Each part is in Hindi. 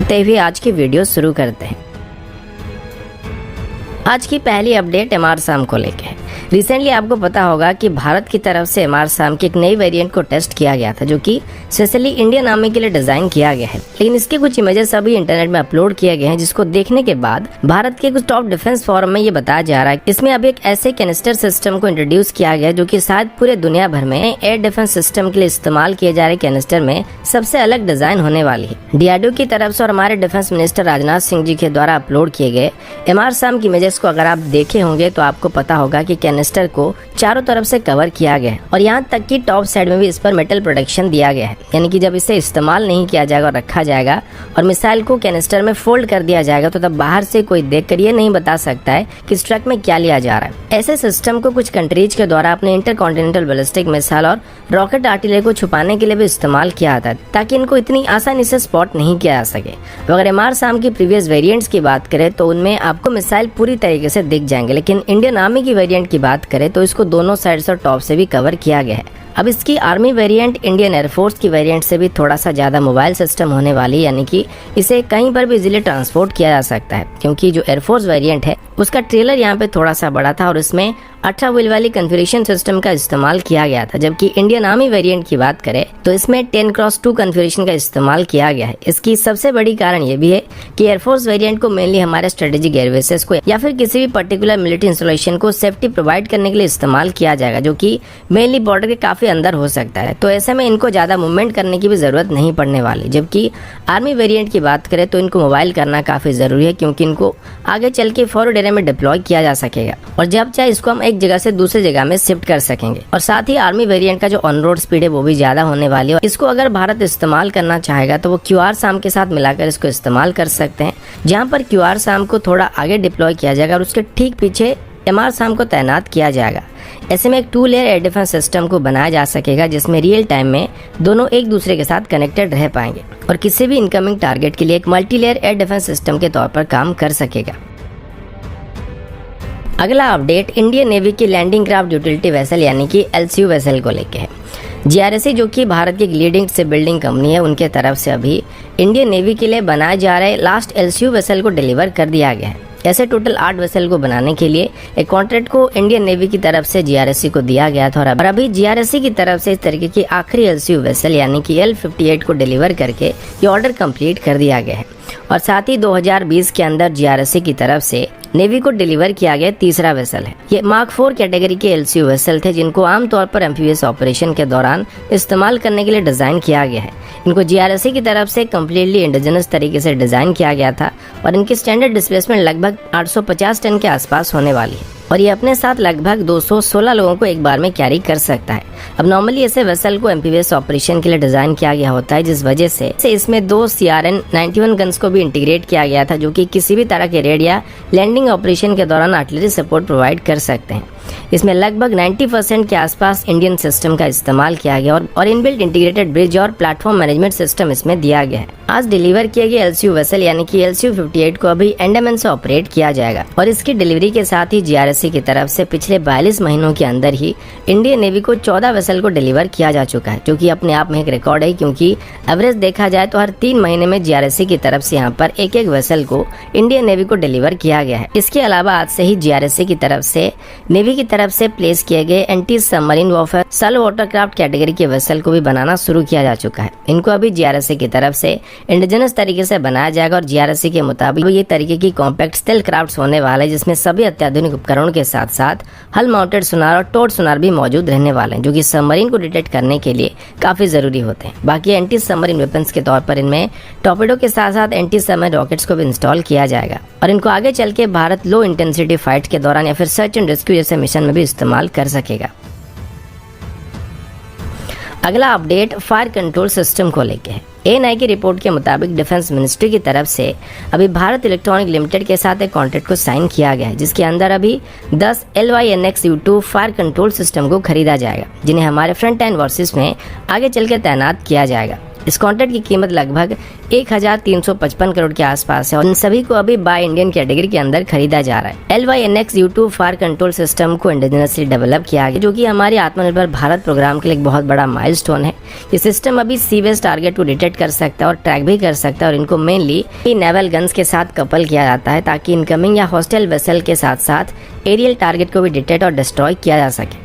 ते हुए आज की वीडियो शुरू करते हैं। आज की पहली अपडेट MR-SAM को लेकर है। रिसेंटली आपको पता होगा कि भारत की तरफ से MR-SAM की एक नई वेरिएंट को टेस्ट किया गया था, जो कि स्पेशली इंडियन आर्मी के लिए डिजाइन किया गया है। लेकिन इसके कुछ इमेजेस अभी इंटरनेट में अपलोड किए गए हैं, जिसको देखने के बाद भारत के कुछ टॉप डिफेंस फोरम में ये बताया जा रहा है इसमें अब एक ऐसे कैनिस्टर सिस्टम को इंट्रोड्यूस किया गया है जो कि शायद पूरे दुनिया भर में एयर डिफेंस सिस्टम के लिए इस्तेमाल किए जा रहे कैनिस्टर में सबसे अलग डिजाइन होने वाली है। DRDO की तरफ से और हमारे डिफेंस मिनिस्टर राजनाथ सिंह जी के द्वारा अपलोड किए गए MR-SAM की इमेजेस को अगर आप देखे होंगे तो आपको पता होगा कि कैनिस्टर को चारों तरफ से कवर किया गया है और यहाँ तक कि टॉप साइड में भी इस पर मेटल प्रोटेक्शन दिया गया है। यानी कि जब इसे इस्तेमाल नहीं किया जाएगा और रखा जाएगा और मिसाइल को कैनिस्टर में फोल्ड कर दिया जाएगा तो तब बाहर से कोई देखकर ये नहीं बता सकता है कि इस ट्रक में क्या लिया जा रहा है। ऐसे सिस्टम को कुछ कंट्रीज के द्वारा अपने इंटरकॉन्टिनेंटल बैलिस्टिक मिसाइल और रॉकेट आर्टिलरी को छुपाने के लिए भी इस्तेमाल किया जाता है, ताकि इनको इतनी आसानी से स्पॉट नहीं किया जा सके। अगर MR-SAM की प्रीवियस वेरिएंट्स की बात करें तो उनमें आपको मिसाइल पूरी तरीके से दिख जाएंगे, लेकिन इंडियन आर्मी की वेरिएंट की बात करें तो इसको दोनों साइड से टॉप से भी कवर किया गया है। अब इसकी आर्मी वेरिएंट इंडियन एयरफोर्स की वेरिएंट से भी थोड़ा सा ज्यादा मोबाइल सिस्टम होने वाली, यानी कि इसे कहीं पर भी इजीली ट्रांसपोर्ट किया जा सकता है, क्योंकि जो एयरफोर्स वेरिएंट है उसका ट्रेलर यहाँ पे थोड़ा सा बड़ा था और इसमें 18 व्हील वाली कन्फिगरेशन सिस्टम का इस्तेमाल किया गया था। जबकि इंडियन आर्मी वेरिएंट की बात करें तो इसमें 10x2 कन्फिगरेशन का इस्तेमाल किया गया है। इसकी सबसे बड़ी कारण ये भी है कि एयरफोर्स वेरिएंट को मेनली हमारे स्ट्रेटेजिक एयरबेसेस को या फिर किसी भी पर्टिकुलर मिलिट्री इंस्टॉलेशन को सेफ्टी प्रोवाइड करने के लिए इस्तेमाल किया जाएगा, जो कि मेनली बॉर्डर के काफी अंदर हो सकता है। तो ऐसे में इनको ज्यादा मूवमेंट करने की भी जरूरत नहीं पड़ने वाली। जबकि आर्मी वेरिएंट की बात करें तो इनको मोबाइल करना काफी जरूरी है, क्योंकि इनको आगे चल के फॉरवर्ड एरिया में डिप्लॉय किया जा सकेगा और जब चाहे इसको हम एक जगह से दूसरी जगह में शिफ्ट कर सकेंगे। और साथ ही आर्मी वेरिएंट का जो ऑन रोड स्पीड है वो भी ज्यादा होने वाली है। इसको अगर भारत इस्तेमाल करना चाहेगा तो वो QR-SAM के साथ मिलाकर इसको इस्तेमाल कर सकते हैं, जहाँ पर QR-SAM को थोड़ा आगे डिप्लॉय किया जाएगा और उसके ठीक पीछे MR-SAM को तैनात किया जाएगा। ऐसे में एक 2 लेयर एयर डिफेंस सिस्टम को बनाया जा सकेगा, जिसमें रियल टाइम में दोनों एक दूसरे के साथ कनेक्टेड रह पाएंगे और किसी भी इनकमिंग टारगेट के लिए एक multi layer air defence system के तौर पर काम कर सकेगा। अगला अपडेट इंडियन नेवी की लैंडिंग क्राफ्ट यूटिलिटी वेसल यानी कि LCU वेसल को लेके है। GRSC जो कि भारत की लीडिंग शिप बिल्डिंग कंपनी है, उनके तरफ से अभी इंडियन नेवी के लिए बनाए जा रहे लास्ट LCU वेसल को डिलीवर कर दिया गया है। ऐसे टोटल 8 वेसल को बनाने के लिए एक कॉन्ट्रैक्ट को इंडियन नेवी की तरफ से GRSC को दिया गया था और अभी GRSC की तरफ से इस तरीके की आखिरी LCU वेसल यानी कि L58 को डिलीवर करके ये ऑर्डर कंप्लीट कर दिया गया है। और साथ ही 2020 के अंदर GRSC की तरफ से नेवी को डिलीवर किया गया तीसरा वेसल है। ये Mark 4 कैटेगरी के LCU वेसल थे, जिनको आमतौर पर एम्फीबियस ऑपरेशन के दौरान इस्तेमाल करने के लिए डिजाइन किया गया है। इनको GRSC की तरफ से कम्प्लीटली इंडिजिनस तरीके से डिजाइन किया गया था और इनकी स्टैंडर्ड डिस्प्लेसमेंट लगभग 850 टन के आसपास होने वाली है और ये अपने साथ लगभग 216 लोगों को एक बार में कैरी कर सकता है। अब नॉर्मली ऐसे वेसल को एम्फीबियस ऑपरेशन के लिए डिजाइन किया गया होता है, जिस वजह से इसमें 2 CRN-91 गन्स को भी इंटीग्रेट किया गया था, जो कि किसी भी तरह के रेड या लैंडिंग ऑपरेशन के दौरान आर्टिलरी सपोर्ट प्रोवाइड कर सकते हैं। इसमें लगभग 90% के आसपास इंडियन सिस्टम का इस्तेमाल किया गया और इनबिल्ट इंटीग्रेटेड ब्रिज और प्लेटफॉर्म मैनेजमेंट सिस्टम इसमें दिया गया है। आज डिलीवर किए गए LCU वेसल यानी कि LCU-58 को अभी अंडमान से ऑपरेट किया जाएगा और इसकी डिलीवरी के साथ ही GRSC की तरफ से पिछले 42 महीनों के अंदर ही इंडियन नेवी को 14 वेसल को डिलीवर किया जा चुका है, जो कि अपने आप में एक रिकॉर्ड है, क्योंकि एवरेज देखा जाए तो हर 3 महीने में GRSC की तरफ से यहाँ पर एक वेसल को इंडियन नेवी को डिलीवर किया गया है। इसके अलावा आज से ही GRSC की तरफ से नेवी की तरफ से प्लेस किए गए anti submarine warfare shallow watercraft category के वेसल को भी बनाना शुरू किया जा चुका है। इनको अभी GRSC की तरफ से इंडिजिनस तरीके से बनाया जाएगा और GRSC के मुताबिक ये तरीके की कॉम्पैक्ट स्टेल्थ क्राफ्ट होने वाले हैं, जिसमें सभी अत्याधुनिक उपकरणों के साथ साथ हल माउंटेड सुनार और टोर्ड सुनार भी मौजूद रहने वाले हैं, जो कि सबमरीन को डिटेक्ट करने के लिए काफी जरूरी होते हैं। बाकी एंटी सबमरीन वेपन्स के तौर पर इनमें टॉर्पेडो के साथ साथ एंटी सबमरीन रॉकेट्स को भी इंस्टॉल किया जाएगा और इनको आगे चल के भारत लो इंटेंसिटी फाइट के दौरान या फिर सर्च एंड रेस्क्यू जैसे मिशन में भी इस्तेमाल कर सकेगा। अगला अपडेट फायर कंट्रोल सिस्टम को लेके है। ANI की रिपोर्ट के मुताबिक डिफेंस मिनिस्ट्री की तरफ से अभी भारत इलेक्ट्रॉनिक लिमिटेड के साथ एक कॉन्ट्रैक्ट को साइन किया गया है, जिसके अंदर अभी 10 LYNX U2 fire control system को खरीदा जाएगा, जिन्हें हमारे फ्रंट एंड वर्सेस में आगे चल के तैनात किया जाएगा। इस कॉन्ट्रैक्ट की कीमत लगभग 1355 करोड़ के आसपास है और इन सभी को अभी बाय इंडियन कैटेगरी के अंदर खरीदा जा रहा है। LYNX U2 fire control system को इंडिजिनसली डेवलप किया गया, जो कि हमारे आत्मनिर्भर भारत प्रोग्राम के लिए एक बहुत बड़ा माइलस्टोन है। ये सिस्टम अभी सी बेस्ड टारगेट को डिटेक्ट कर सकता है और ट्रैक भी कर सकता है और इनको मेनली नेवल गन्स के साथ कपल किया जाता है ताकि इनकमिंग या हॉस्टाइल वेसल के साथ साथ एरियल टारगेट को भी डिटेक्ट और डिस्ट्रॉय किया जा सके।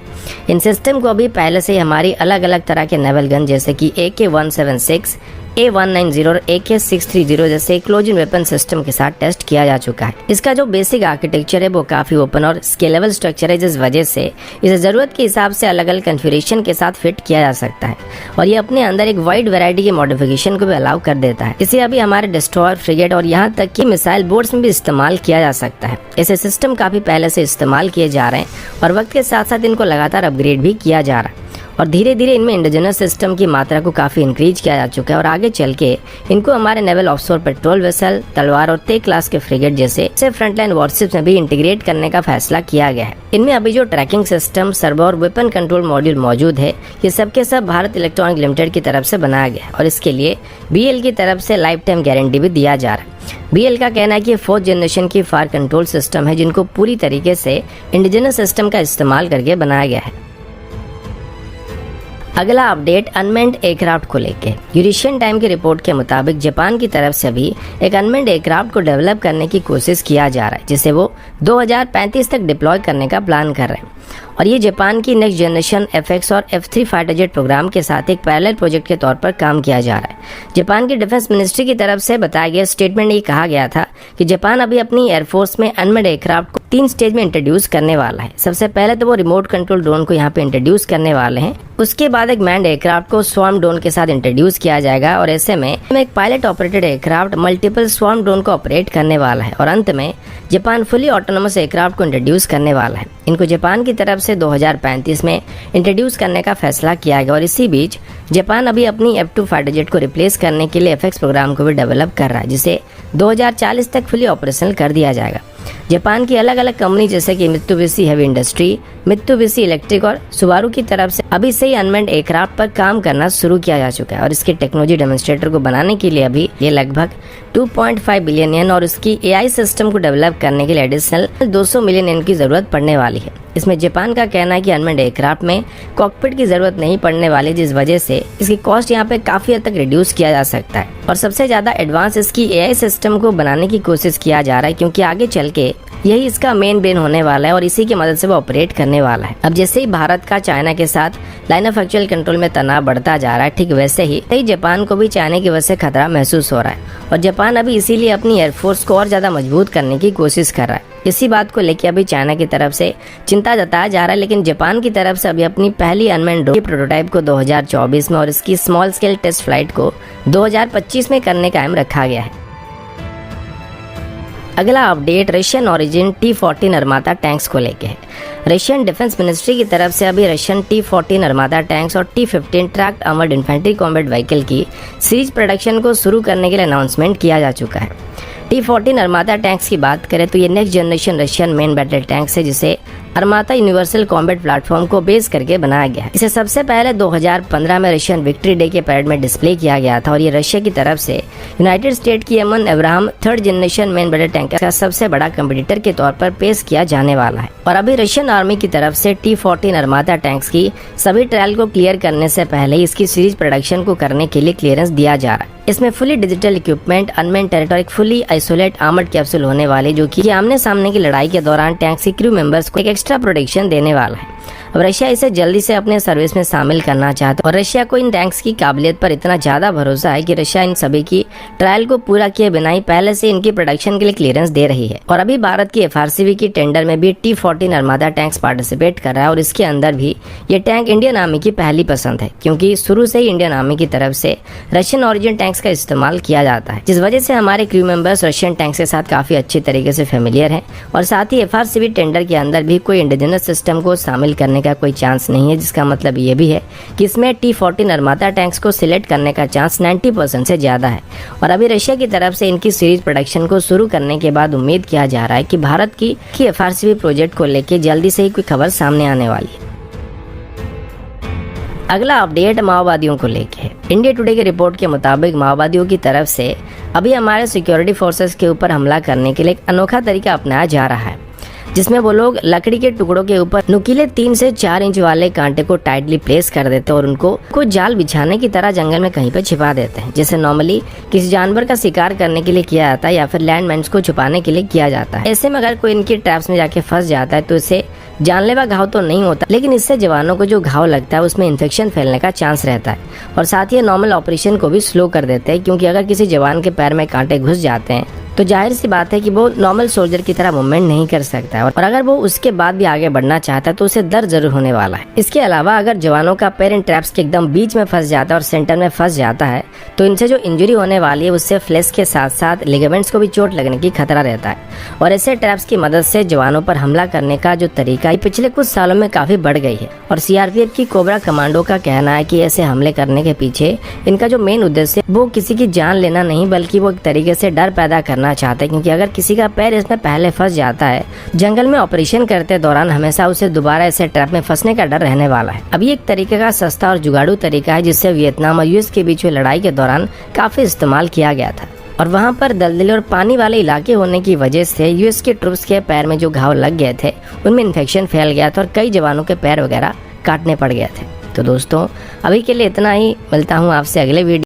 इन सिस्टम को अभी पहले से ही हमारी अलग अलग तरह के नेवल गन जैसे कि AK-176, A-190 और AK-630 जैसे क्लोज इन वेपन सिस्टम के साथ टेस्ट किया जा चुका है। इसका जो बेसिक आर्किटेक्चर है वो काफी ओपन और स्केलेबल स्ट्रक्चर है, जिस वजह से इसे जरूरत के हिसाब से अलग अलग कॉन्फ़िगरेशन के साथ फिट किया जा सकता है और ये अपने अंदर एक वाइड वैरायटी के मॉडिफिकेशन को भी अलाउ कर देता है। इसे अभी हमारे डिस्ट्रॉयर, फ्रिगेट और यहाँ तक कि मिसाइल बोर्ड्स में भी इस्तेमाल किया जा सकता है। ऐसे सिस्टम काफी पहले से इस्तेमाल किए जा रहे हैं और वक्त के साथ साथ इनको लगातार अपग्रेड भी किया जा रहा है और धीरे धीरे इनमें इंडिजिनस सिस्टम की मात्रा को काफी इंक्रीज किया जा चुका है और आगे चल के इनको हमारे नेवल ऑफशोर पेट्रोल वेसल, तलवार और तेज क्लास के फ्रिगेट जैसे फ्रंटलाइन वॉरशिप्स में भी इंटीग्रेट करने का फैसला किया गया है। इनमें अभी जो ट्रैकिंग सिस्टम, सर्वो और वेपन कंट्रोल मॉड्यूल मौजूद है, ये सबके सब भारत इलेक्ट्रॉनिक लिमिटेड की तरफ से बनाया गया है और इसके लिए BL की तरफ से लाइफ टाइम गारंटी भी दिया जा रहा है। BL का कहना है कि 4th जनरेशन की फायर कंट्रोल सिस्टम है जिनको पूरी तरीके से इंडिजिनस सिस्टम का इस्तेमाल करके बनाया गया है। अगला अपडेट अनमेंड एयरक्राफ्ट को लेके। यूरेशियन टाइम की रिपोर्ट के मुताबिक जापान की तरफ से भी एक अनमेंड एयरक्राफ्ट को डेवलप करने की कोशिश किया जा रहा है जिसे वो 2035 तक डिप्लॉय करने का प्लान कर रहे हैं और ये जापान की नेक्स्ट जनरेशन FX और F3 फाइटर जेट प्रोग्राम के साथ एक पैरेलल प्रोजेक्ट के तौर पर काम किया जा रहा है। जापान की डिफेंस मिनिस्ट्री की तरफ से बताया गया स्टेटमेंट में ये कहा गया था कि जापान अभी अपनी एयरफोर्स में अनमेंड एयरक्राफ्ट को 3 स्टेज में इंट्रोड्यूस करने वाला है। सबसे पहले तो वो रिमोट कंट्रोल ड्रोन को यहाँ पे इंट्रोड्यूस करने वाले हैं, उसके बाद एक मैंड एयरक्राफ्ट को स्वार्म ड्रोन के साथ इंट्रोड्यूस किया जाएगा और ऐसे में एक pilot operated aircraft multiple swarm drone को ऑपरेट करने वाला है और अंत में जापान फुली ऑटोनोमस एयरक्राफ्ट को इंट्रोड्यूस करने वाला है। इनको जापान की तरफ से 2035 में इंट्रोड्यूस करने का फैसला किया गया और इसी बीच जापान अभी अपनी F2 फाइटर जेट को रिप्लेस करने के लिए FX प्रोग्राम को भी डेवलप कर रहा है जिसे 2040 तक फुली ऑपरेशनल कर दिया जाएगा। जापान की अलग अलग कंपनी जैसे कि Mitsubishi heavy industry, Mitsubishi electric और सुबारू की तरफ से अभी से ही अनमेंड एयरक्राफ्ट पर काम करना शुरू किया जा चुका है और इसके टेक्नोलॉजी डेमोन्स्ट्रेटर को बनाने के लिए अभी ये लगभग 2.5 बिलियन येन और उसकी AI सिस्टम को डेवलप करने के लिए एडिशनल 200 मिलियन येन की जरूरत पड़ने वाली है। इसमें जापान का कहना है कि अनमेंड एयरक्राफ्ट में कॉकपिट की जरूरत नहीं पड़ने वाली, जिस वजह से इसकी कॉस्ट यहाँ पे काफी हद तक रिड्यूस किया जा सकता है और सबसे ज्यादा एडवांस इसकी AI सिस्टम को बनाने की कोशिश किया जा रहा है क्योंकि आगे चल के यही इसका मेन ब्रेन होने वाला है और इसी की मदद से वो ऑपरेट करने वाला है। अब जैसे ही भारत का चाइना के साथ लाइन ऑफ एक्चुअल कंट्रोल में तनाव बढ़ता जा रहा है, ठीक वैसे ही जापान को भी चाइना की वजह से खतरा महसूस हो रहा है और जापान अभी इसीलिए अपनी एयरफोर्स को और ज्यादा मजबूत करने की कोशिश कर रहा है। इसी बात को लेकर अभी चाइना की तरफ से चिंता जताया जा रहा है, लेकिन जापान की तरफ से अभी अपनी पहली अनमैन्ड ड्रोन प्रोटोटाइप को 2024 में और इसकी स्मॉल स्केल टेस्ट फ्लाइट को 2025 में करने का एम रखा गया है। अगला update Russian origin T-14 Armata tanks को लेके है। रशियन डिफेंस मिनिस्ट्री की तरफ से अभी रशियन T-14 अरमाता टैंक्स और T-15 tracked armoured infantry combat vehicle की सीरीज प्रोडक्शन को शुरू करने के लिए अनाउंसमेंट किया जा चुका है। T-14 अरमाता टैंक्स की बात करें तो ये next generation Russian main battle tanks है जिसे अरमाता यूनिवर्सल कॉम्बैट प्लेटफॉर्म को बेस करके बनाया गया है। इसे सबसे पहले 2015 में रशियन विक्ट्री डे के परेड में डिस्प्ले किया गया था और ये रशिया की तरफ से यूनाइटेड स्टेट की एमन Abraham 3rd generation main battle tank का सबसे बड़ा कंपटीटर के तौर पर पेश किया जाने वाला है। और अभी रशियन आर्मी की तरफ से T-14 अरमाता टैंक्स की सभी ट्रायल को क्लियर करने से पहले इसकी सीरीज प्रोडक्शन को करने के लिए क्लियरेंस दिया जा रहा है। इसमें fully digital equipment, unmanned territory, fully isolate armoured capsule होने वाले जो कि आमने सामने की लड़ाई के दौरान टैंक के क्रू मेंबर्स को एक एक्स्ट्रा प्रोटेक्शन देने वाला है। अब रशिया इसे जल्दी से अपने सर्विस में शामिल करना चाहता है और रशिया को इन टैंक्स की काबिलियत पर इतना ज्यादा भरोसा है कि रशिया इन सभी की ट्रायल को पूरा किए बिना ही पहले से इनकी प्रोडक्शन के लिए क्लियरेंस दे रही है। और अभी भारत की FRCV की टेंडर में भी T-14 अरमाता टैंक्स पार्टिसिपेट कर रहा है और इसके अंदर भी ये टैंक इंडियन आर्मी की पहली पसंद है क्योंकि शुरू से ही इंडियन आर्मी की तरफ से रशियन ओरिजिन टैंक्स का इस्तेमाल किया जाता है, जिस वजह से हमारे क्रू मेंबर्स रशियन टैंक्स के साथ काफी अच्छी तरीके से फेमिलियर हैं। और साथ ही FRCV टेंडर के अंदर भी कोई इंडिजिनस सिस्टम को शामिल करने का कोई चांस नहीं है, जिसका मतलब ये भी है कि इसमें T-14 अरमाता टैंक्स को सिलेक्ट करने का चांस 90% से ज्यादा है। और अभी रशिया की तरफ से इनकी सीरीज प्रोडक्शन को शुरू करने के बाद उम्मीद किया जा रहा है कि भारत की FRCV प्रोजेक्ट को लेकर जल्दी से ही कोई खबर सामने आने वाली है। अगला अपडेट माओवादियों को लेके है। इंडिया टुडे की रिपोर्ट के मुताबिक माओवादियों की तरफ से अभी हमारे सिक्योरिटी फोर्सेस के ऊपर हमला करने के लिए एक अनोखा तरीका अपनाया जा रहा है, जिसमें वो लोग लकड़ी के टुकड़ों के ऊपर नुकीले 3 से 4 इंच वाले कांटे को टाइटली प्लेस कर देते हैं और उनको जाल बिछाने की तरह जंगल में कहीं पे छिपा देते हैं, जैसे नॉर्मली किसी जानवर का शिकार करने के लिए किया जाता है या फिर लैंडमाइंस को छुपाने के लिए किया जाता है। ऐसे में अगर कोई इनकी ट्रैप्स में जाके फंस जाता है तो इसे जानलेवा घाव तो नहीं होता, लेकिन इससे जवानों को जो घाव लगता है उसमें इन्फेक्शन फैलने का चांस रहता है और साथ ही नॉर्मल ऑपरेशन को भी स्लो कर देते हैं, क्योंकि अगर किसी जवान के पैर में कांटे घुस जाते हैं तो जाहिर सी बात है कि वो नॉर्मल सोल्जर की तरह मूवमेंट नहीं कर सकता है और अगर वो उसके बाद भी आगे बढ़ना चाहता है तो उसे दर्द जरूर होने वाला है। इसके अलावा अगर जवानों का पैर इन ट्रैप्स के एकदम बीच में फंस जाता है और सेंटर में फंस जाता है तो इनसे जो इंजरी होने वाली है उससे फ्लैश के साथ साथ लिगामेंट्स को भी चोट लगने की खतरा रहता है। और ऐसे ट्रैप्स की मदद से जवानों पर हमला करने का जो तरीका पिछले कुछ सालों में काफी बढ़ गई है और सीआरपीएफ की कोबरा कमांडो का कहना है कि ऐसे हमले करने के पीछे इनका जो मेन उद्देश्य वो किसी की जान लेना नहीं, बल्कि वो एक तरीके से डर पैदा करना चाहते हैं, क्योंकि अगर किसी का पैर इसमें पहले फंस जाता है जंगल में ऑपरेशन करते दौरान हमेशा उसे दोबारा ऐसे ट्रैप में फंसने का डर रहने वाला है। अब ये एक तरीके का सस्ता और जुगाड़ू तरीका है जिससे वियतनाम और यूएस के बीच में लड़ाई के दौरान काफी इस्तेमाल किया गया था और वहाँ पर दलदली और पानी वाले इलाके होने की वजह से यूएस के ट्रूप्स के पैर में जो घाव लग गए थे उनमें इन्फेक्शन फैल गया था और कई जवानों के पैर वगैरह काटने पड़ गए थे। तो दोस्तों अभी के लिए इतना ही, मिलता हूँ आपसे अगले वीडियो।